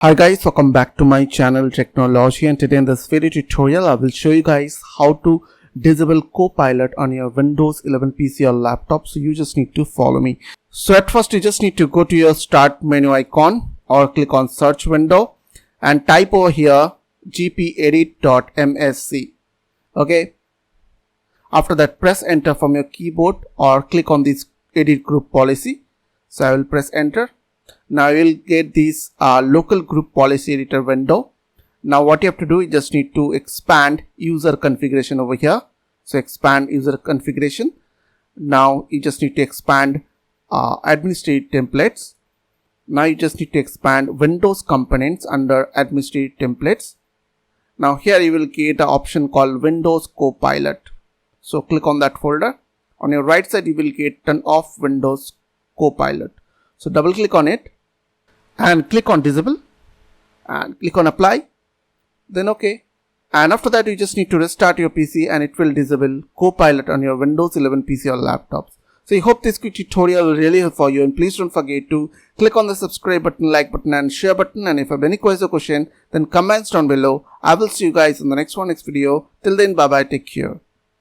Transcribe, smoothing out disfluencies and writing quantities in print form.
Hi guys, welcome back to my channel Technology, and today in this video tutorial I will show you guys how to disable Copilot on your Windows 11 PC or laptop. So you just need to follow me. So at first you just need to go to your start menu icon or click on search window and type over here gpedit.msc. Okay. After that press enter from your keyboard or click on this edit group policy. So I will press enter. Now you will get this local group policy editor window. Now what you have to do, you just need to expand user configuration over here. So expand user configuration. Now you just need to expand administrative templates. Now you just need to expand Windows components under administrative templates. Now here you will get an option called Windows Copilot. So click on that folder. On your right side you will get turn off Windows Copilot. So double click on it and click on disable and click on apply, then OK. And after that you just need to restart your PC and it will disable Copilot on your Windows 11 PC or laptops. So I hope this quick tutorial will really help for you, and please don't forget to click on the subscribe button, like button and share button, and if you have any question then comments down below. I will see you guys in the next video. Till then, bye bye, take care.